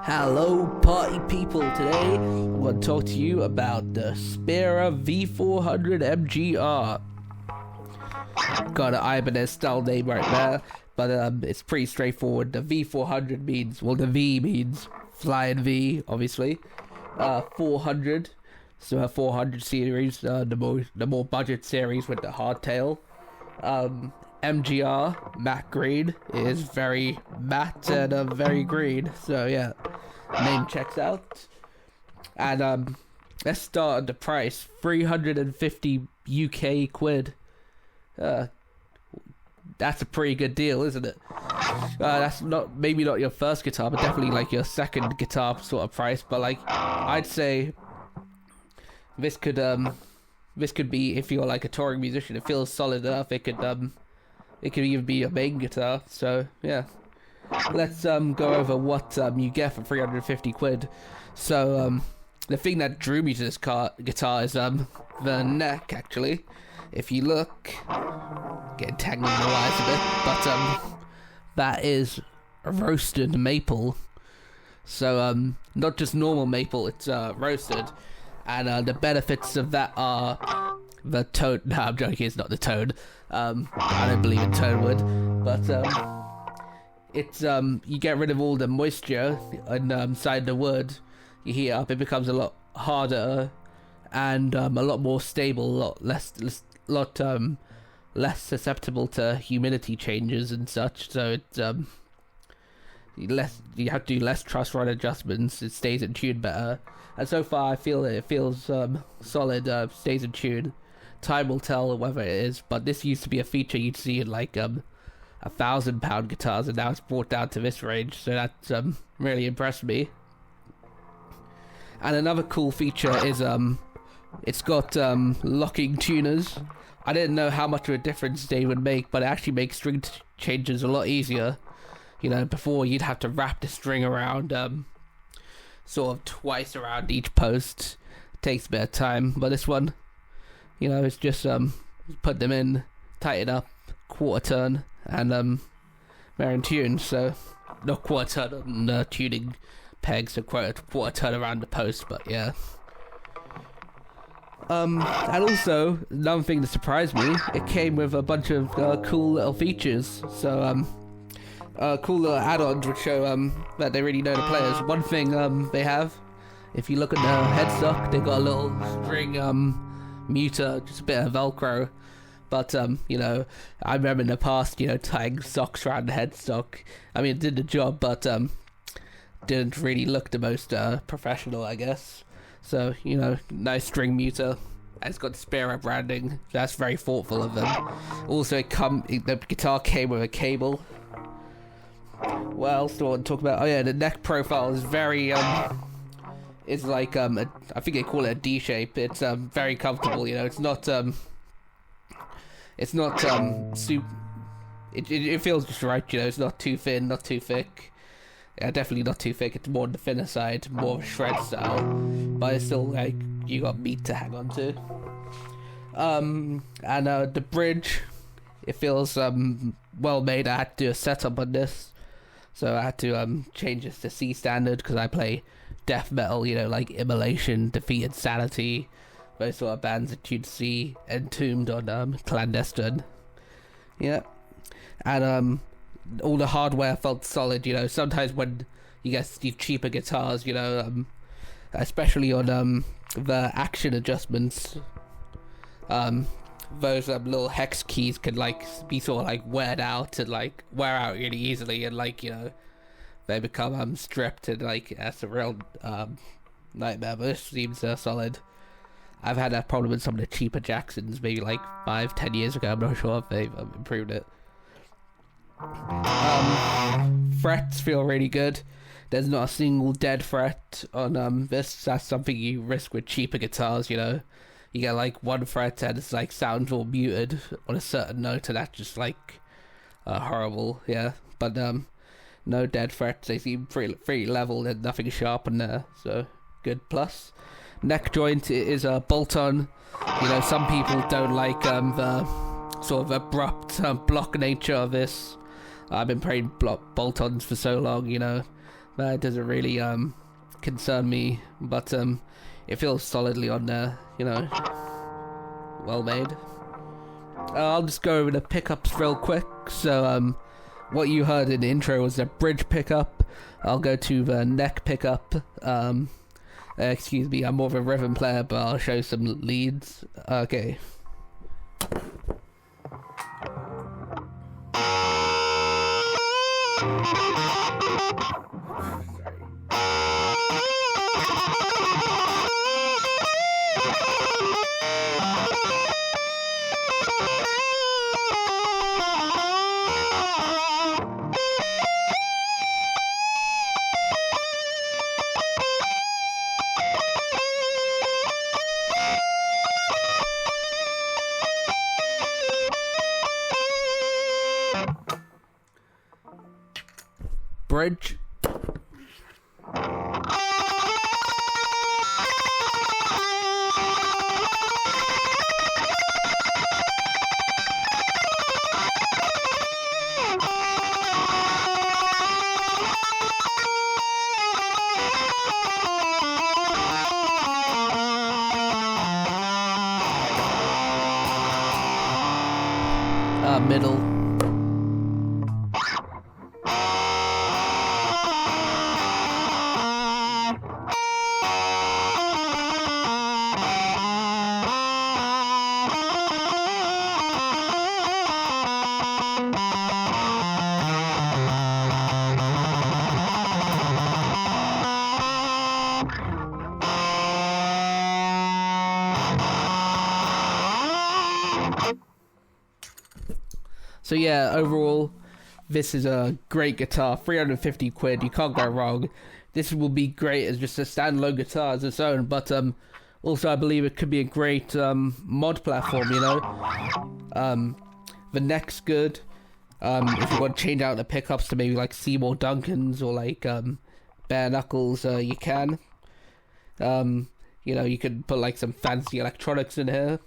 Hello party people, today I'm going to talk to you about the Spira V-400 MGR. Got an Ibanez style name right there, but it's pretty straightforward. The V-400 means, well, the V means flying V, obviously. 400, so a 400 series, the more budget series with the hardtail. MGR, matte green, is very matte and very green, so yeah, name checks out. And let's start at the price, 350 UK quid. That's a pretty good deal, isn't it? That's maybe not your first guitar, but definitely like your second guitar sort of price. But like, I'd say this could be, if you're like a touring musician, it feels solid enough. It could even be your main guitar. So yeah, let's go over what you get for 350 quid. So the thing that drew me to this guitar is the neck, actually. If you look, getting tangled in the wires a bit, but that is roasted maple. So not just normal maple, it's roasted, and the benefits of that are the tone. No, I'm joking, it's not the tone. I don't believe in tone wood, but it's you get rid of all the moisture inside the wood. You heat it up, it becomes a lot harder and a lot more stable, a lot less susceptible to humidity changes and such. So it's you have to do less truss rod adjustments. It stays in tune better, and so far I feel it feels solid. Stays in tune. Time will tell whether it is, but this used to be a feature you'd see in like £1,000 guitars, and now it's brought down to this range. So that's really impressed me. And another cool feature is it's got locking tuners. I didn't know how much of a difference they would make, but it actually makes string changes a lot easier. You know, before you'd have to wrap the string around sort of twice around each post. It takes a bit of time, but this one, you know, it's just put them in, tighten up, quarter turn, and they're in tune. So not quarter turn on the tuning pegs, so quarter turn around the post, but yeah. And also, another thing that surprised me, it came with a bunch of cool little features. So cool little add-ons which show that they really know the players. One thing they have, if you look at the headstock, they got a little string muter, just a bit of Velcro. But you know, I remember in the past, you know, tying socks around the headstock. I mean, it did the job, but didn't really look the most professional, I guess. So, you know, nice string muter. It's got Spira branding. That's very thoughtful of them. Also, the guitar came with a cable. What else do I want to talk about? Oh yeah, the neck profile is very is like I think they call it a D shape. It's very comfortable. You know, it's not it feels just right. You know, it's not too thin, not too thick. Yeah, definitely not too thick. It's more on the thinner side, more of a shred style, but it's still like you got meat to hang on to. And the bridge, it feels well made. I had to do a setup on this, so I had to change this to C standard because I play death metal. You know, like Immolation, Defeat, Insanity, those sort of bands that you'd see Entombed on Clandestine. Yeah, and all the hardware felt solid. You know, sometimes when you get these cheaper guitars, you know, especially on the action adjustments, those little hex keys can like be sort of like wear out really easily, and like, you know, they become stripped, and like that's a real nightmare. But this seems solid. I've had that problem with some of the cheaper Jacksons maybe like 5-10 years ago. I'm not sure if they've improved it. Frets feel really good. There's not a single dead fret on this. That's something you risk with cheaper guitars, you know. You get like one fret and it's like sounds all muted on a certain note, and that just like horrible. Yeah, but no dead threats. They seem pretty level. There's nothing sharp in there, so good plus. Neck joint is a bolt-on. You know, some people don't like the sort of abrupt block nature of this. I've been playing bolt-ons for so long, you know, that it doesn't really concern me, but it feels solidly on there, you know, well made. I'll just go over the pickups real quick. So what you heard in the intro was the bridge pickup. I'll go to the neck pickup. Excuse me, I'm more of a rhythm player, but I'll show some leads. Okay. Bridge. Middle. So yeah, overall, this is a great guitar. 350 quid, you can't go wrong. This will be great as just a standalone guitar as its own, but also I believe it could be a great mod platform, you know. The neck's good. If you want to change out the pickups to maybe like Seymour Duncan's or like bare knuckles, you can. You know, you could put like some fancy electronics in here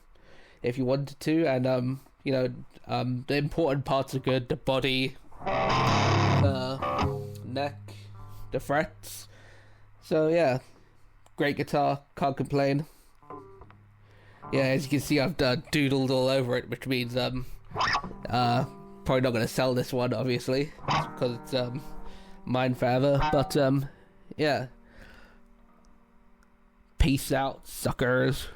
if you wanted to, and you know, the important parts are good. The body, neck, the frets. So yeah, great guitar, can't complain. Yeah, as you can see, I've doodled all over it, which means probably not going to sell this one, obviously, because it's mine forever. But yeah, peace out, suckers.